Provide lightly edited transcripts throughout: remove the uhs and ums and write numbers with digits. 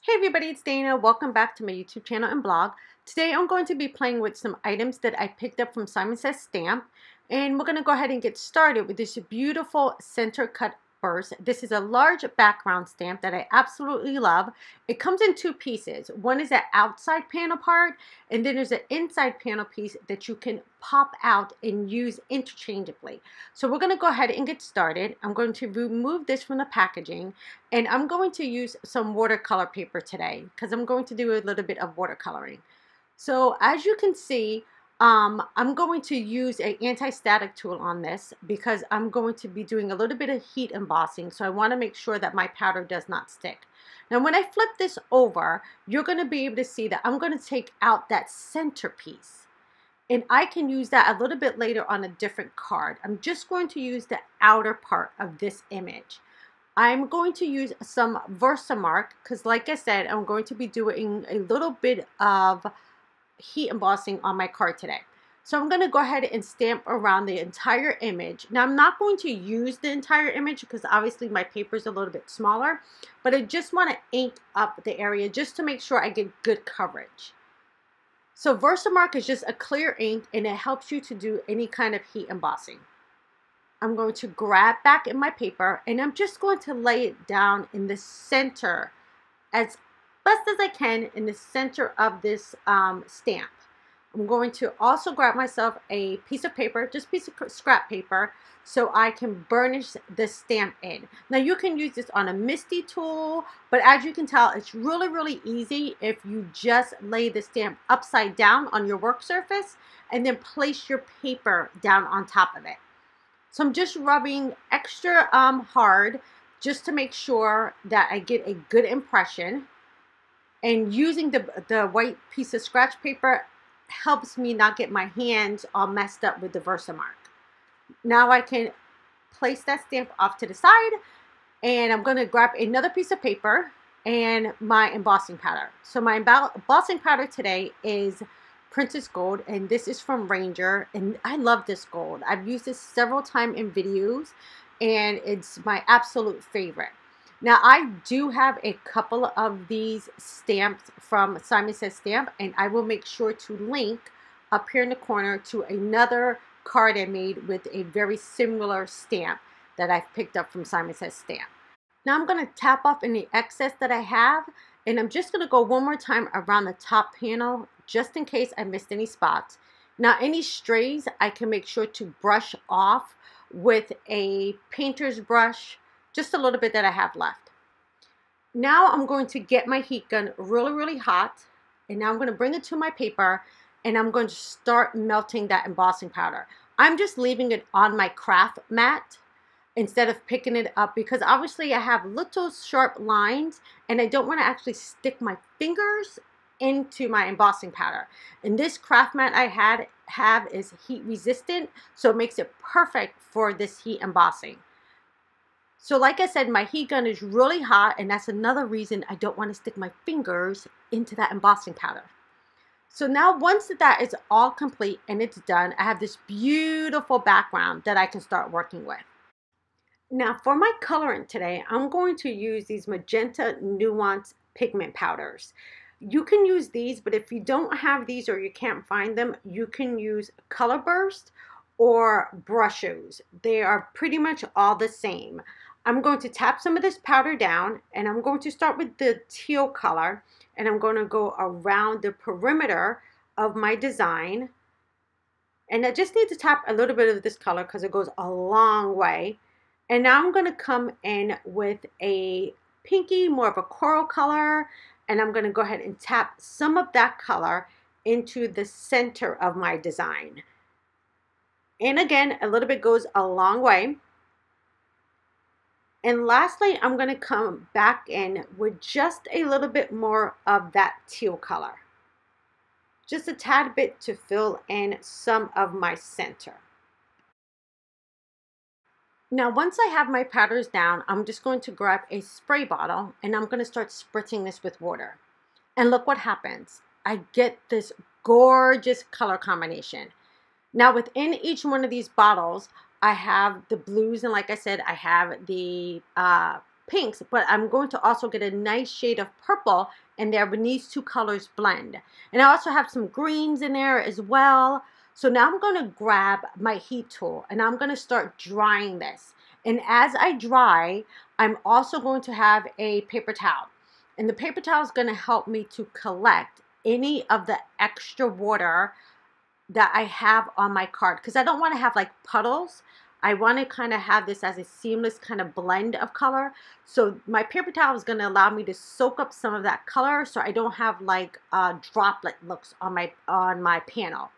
Hey everybody, it's Dana. Welcome back to my YouTube channel and blog. Today I'm going to be playing with some items that I picked up from Simon Says Stamp. And we're going to go ahead and get started with this beautiful center cut burst. This is a large background stamp that I absolutely love. It comes in two pieces. One is the outside panel part, and then there's an inside panel piece that you can pop out and use interchangeably. So we're going to go ahead and get started. I'm going to remove this from the packaging, and I'm going to use some watercolor paper today because I'm going to do a little bit of watercoloring. So as you can see, I'm going to use an anti-static tool on this because I'm going to be doing a little bit of heat embossing, so I want to make sure that my powder does not stick. Now when I flip this over, you're going to be able to see that I'm going to take out that center piece, and I can use that a little bit later on a different card. I'm just going to use the outer part of this image. I'm going to use some Versamark because, like I said, I'm going to be doing a little bit of heat embossing on my card today. So I'm going to go ahead and stamp around the entire image. Now I'm not going to use the entire image because obviously my paper is a little bit smaller, but I just want to ink up the area just to make sure I get good coverage. So Versamark is just a clear ink and it helps you to do any kind of heat embossing. I'm going to grab back in my paper and I'm just going to lay it down in the center as best as I can in the center of this stamp. I'm going to also grab myself a piece of paper, just a piece of scrap paper, so I can burnish the stamp in. Now you can use this on a MISTI tool, but as you can tell, it's really easy if you just lay the stamp upside down on your work surface and then place your paper down on top of it. So I'm just rubbing extra hard just to make sure that I get a good impression. And using the white piece of scratch paper helps me not get my hands all messed up with the Versamark. Now I can place that stamp off to the side, and I'm going to grab another piece of paper and my embossing powder. So my embossing powder today is Princess Gold, and this is from Ranger, and I love this gold. I've used this several times in videos, and it's my absolute favorite. Now I do have a couple of these stamps from Simon Says Stamp, and I will make sure to link up here in the corner to another card I made with a very similar stamp that I've picked up from Simon Says Stamp. Now I'm going to tap off any excess that I have, and I'm just going to go one more time around the top panel just in case I missed any spots. Now any strays I can make sure to brush off with a painter's brush, just a little bit that I have left. Now I'm going to get my heat gun really hot, and now I'm going to bring it to my paper and I'm going to start melting that embossing powder. I'm just leaving it on my craft mat instead of picking it up because obviously I have little sharp lines and I don't want to actually stick my fingers into my embossing powder. And this craft mat I have is heat resistant, so it makes it perfect for this heat embossing. So like I said, my heat gun is really hot, and that's another reason I don't want to stick my fingers into that embossing powder. So now once that is all complete and it's done, I have this beautiful background that I can start working with. Now for my coloring today, I'm going to use these Magenta Nuance pigment powders. You can use these, but if you don't have these or you can't find them, you can use Color Burst or BRUSHOs. They are pretty much all the same. I'm going to tap some of this powder down, and I'm going to start with the teal color, and I'm going to go around the perimeter of my design. And I just need to tap a little bit of this color because it goes a long way. And now I'm going to come in with a pinky, more of a coral color, and I'm going to go ahead and tap some of that color into the center of my design. And again, a little bit goes a long way. And lastly, I'm going to come back in with just a little bit more of that teal color. Just a tad bit to fill in some of my center. Now once I have my powders down, I'm just going to grab a spray bottle and I'm going to start spritzing this with water. And look what happens. I get this gorgeous color combination. Now within each one of these bottles, I have the blues, and like I said, I have the pinks, but I'm going to also get a nice shade of purple in there when these two colors blend. And I also have some greens in there as well. So now I'm going to grab my heat tool and I'm going to start drying this. And as I dry, I'm also going to have a paper towel. And the paper towel is going to help me to collect any of the extra water that I have on my card, because I don't want to have like puddles. I want to kind of have this as a seamless kind of blend of color. So my paper towel is going to allow me to soak up some of that color so I don't have like droplet looks on my panel.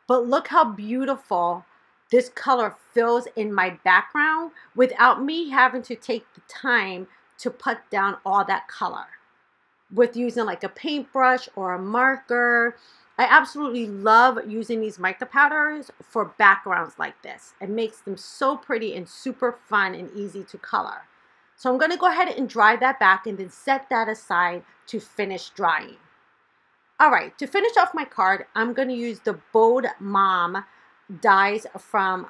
But look how beautiful this color fills in my background without me having to take the time to put down all that color with using like a paintbrush or a marker. I absolutely love using these mica powders for backgrounds like this. It makes them so pretty and super fun and easy to color. So I'm going to go ahead and dry that back and then set that aside to finish drying. All right, to finish off my card, I'm going to use the Bold Mom dies from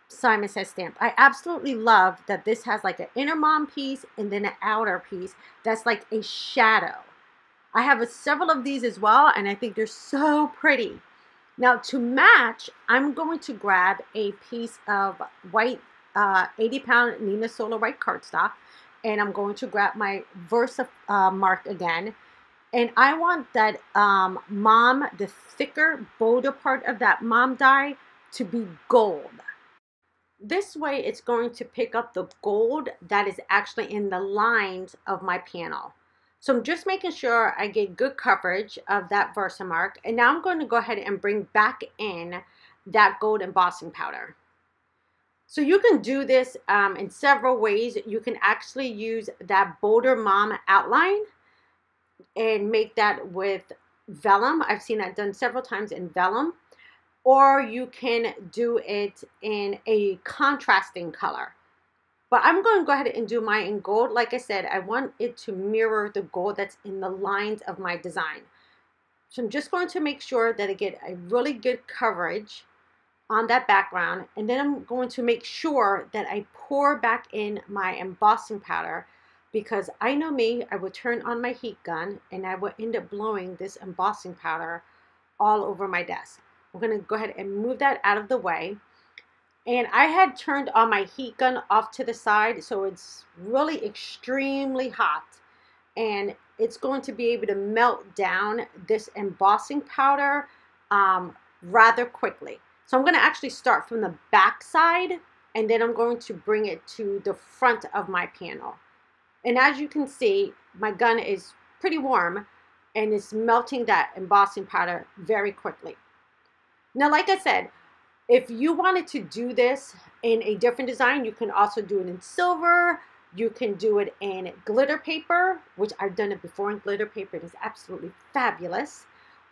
Simon Says Stamp. I absolutely love that this has like an inner mom piece and then an outer piece that's like a shadow. I have several of these as well, and I think they're so pretty. Now to match, I'm going to grab a piece of white 80-pound Neenah Solar White cardstock, and I'm going to grab my Versamark again. And I want that mom, the thicker, bolder part of that mom die to be gold. This way it's going to pick up the gold that is actually in the lines of my panel. So I'm just making sure I get good coverage of that Versamark. And now I'm going to go ahead and bring back in that gold embossing powder. So you can do this in several ways. You can actually use that bolder mom outline and make that with vellum. I've seen that done several times in vellum. Or you can do it in a contrasting color. But I'm going to go ahead and do mine in gold. Like I said, I want it to mirror the gold that's in the lines of my design. So I'm just going to make sure that I get a really good coverage on that background. And then I'm going to make sure that I pour back in my embossing powder, because I know me, I would turn on my heat gun and I would end up blowing this embossing powder all over my desk. I'm going to go ahead and move that out of the way. And I had turned on my heat gun off to the side, so it's really extremely hot. And it's going to be able to melt down this embossing powder rather quickly. So I'm going to actually start from the back side, and then I'm going to bring it to the front of my panel. And as you can see, my gun is pretty warm, and it's melting that embossing powder very quickly. Now, like I said, if you wanted to do this in a different design, you can also do it in silver. You can do it in glitter paper, which I've done it before in glitter paper. It is absolutely fabulous.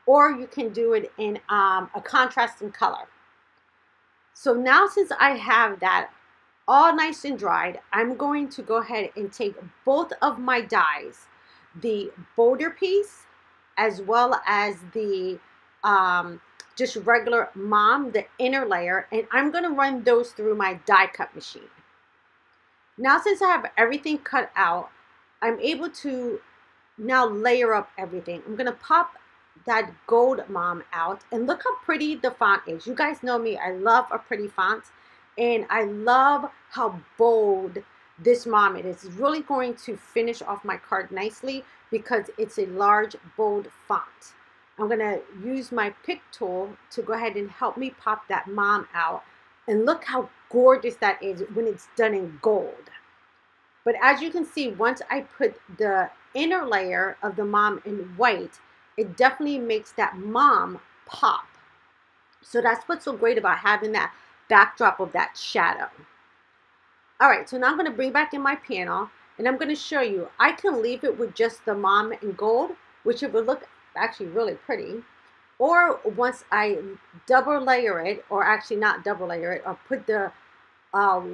Or you can do it in a contrasting color. So now, since I have that all nice and dried, I'm going to go ahead and take both of my dies, the bolder piece as well as the just regular mom, the inner layer, and I'm going to run those through my die cut machine. Now, since I have everything cut out, I'm able to now layer up everything. I'm going to pop that gold mom out, and look how pretty the font is. You guys know me, I love a pretty font, and I love how bold this mom is. It's really going to finish off my card nicely because it's a large, bold font. I'm going to use my pick tool to go ahead and help me pop that mom out. And look how gorgeous that is when it's done in gold. But as you can see, once I put the inner layer of the mom in white, it definitely makes that mom pop. So that's what's so great about having that backdrop of that shadow. All right, so now I'm going to bring back in my panel, and I'm going to show you. I can leave it with just the mom in gold, which it would look actually really pretty. Or once I double layer it, or actually not double layer it, or put the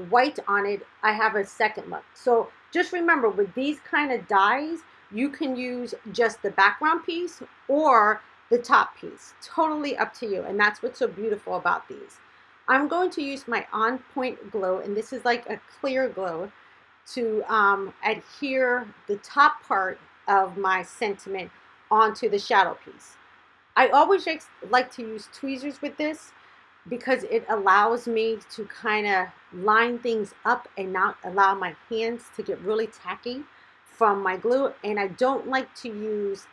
white on it, I have a second look. So just remember, with these kind of dies, you can use just the background piece or the top piece. Totally up to you, and that's what's so beautiful about these. I'm going to use my On Point glue, and this is like a clear glue, to adhere the top part of my sentiment onto the shadow piece. I always like to use tweezers with this because it allows me to kind of line things up and not allow my hands to get really tacky from my glue. And I don't like to use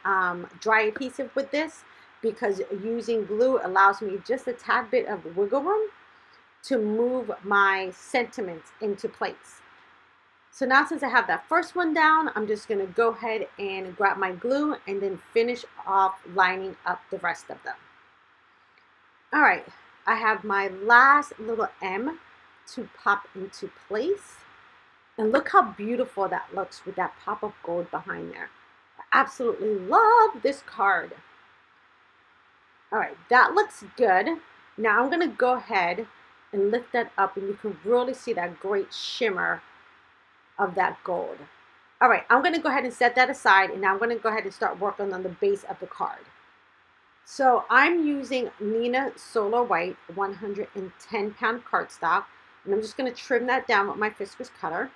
dry adhesive with this because using glue allows me just a tad bit of wiggle room to move my sentiments into place. So now since I have that first one down, I'm just going to go ahead and grab my glue and then finish off lining up the rest of them. All right, I have my last little M to pop into place. And look how beautiful that looks with that pop of gold behind there. I absolutely love this card. All right, that looks good. Now I'm going to go ahead and lift that up and you can really see that great shimmer of that gold. All right, I'm going to go ahead and set that aside, and now I'm going to go ahead and start working on the base of the card. So I'm using Neenah Solar White 110-pound cardstock, and I'm just going to trim that down with my Fiskars cutter.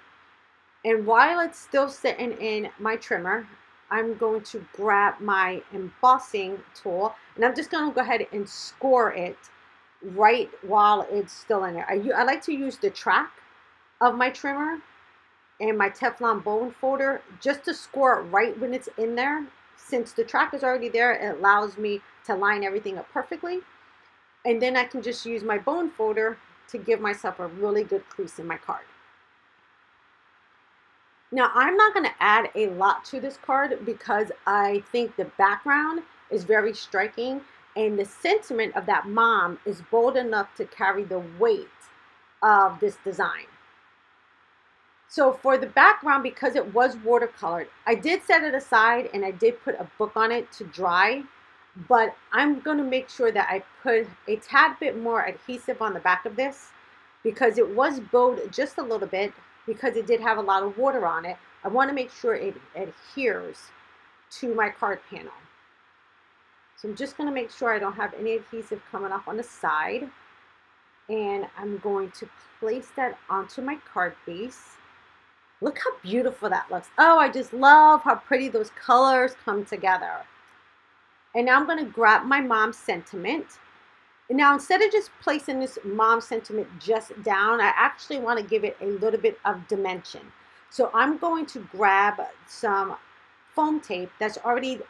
And while it's still sitting in my trimmer, I'm going to grab my embossing tool, and I'm just going to go ahead and score it right while it's still in there. I like to use the track of my trimmer and my Teflon bone folder just to score it right when it's in there. Since the track is already there, it allows me to line everything up perfectly. And then I can just use my bone folder to give myself a really good crease in my card. Now, I'm not going to add a lot to this card because I think the background is very striking and the sentiment of that mom is bold enough to carry the weight of this design. So for the background, because it was watercolored, I did set it aside and I did put a book on it to dry, but I'm going to make sure that I put a tad bit more adhesive on the back of this because it was bowed just a little bit because it did have a lot of water on it. I want to make sure it adheres to my card panel. So I'm just going to make sure I don't have any adhesive coming off on the side. And I'm going to place that onto my card base. Look how beautiful that looks. Oh, I just love how pretty those colors come together. And now I'm going to grab my mom's sentiment. And now instead of just placing this mom sentiment just down, I actually want to give it a little bit of dimension. So I'm going to grab some foam tape that's already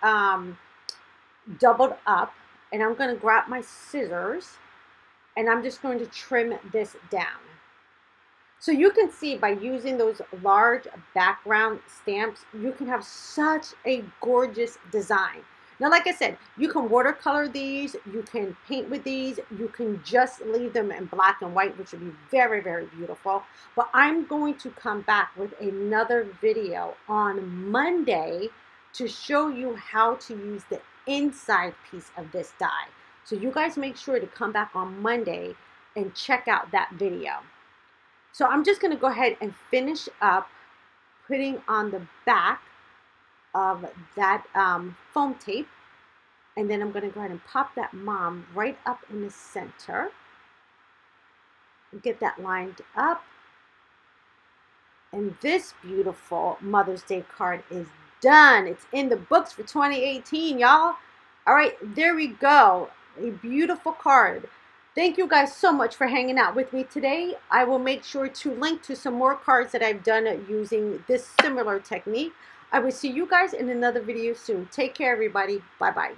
doubled up. And I'm going to grab my scissors. And I'm just going to trim this down. So you can see by using those large background stamps, you can have such a gorgeous design. Now, like I said, you can watercolor these, you can paint with these, you can just leave them in black and white, which would be very, very beautiful. But I'm going to come back with another video on Monday to show you how to use the inside piece of this die. So you guys make sure to come back on Monday and check out that video. So I'm just going to go ahead and finish up putting on the back of that foam tape. And then I'm going to go ahead and pop that mom right up in the center. Get that lined up. And this beautiful Mother's Day card is done. It's in the books for 2018, y'all. All right, there we go. A beautiful card. Thank you guys so much for hanging out with me today. I will make sure to link to some more cards that I've done using this similar technique. I will see you guys in another video soon. Take care, everybody. Bye-bye.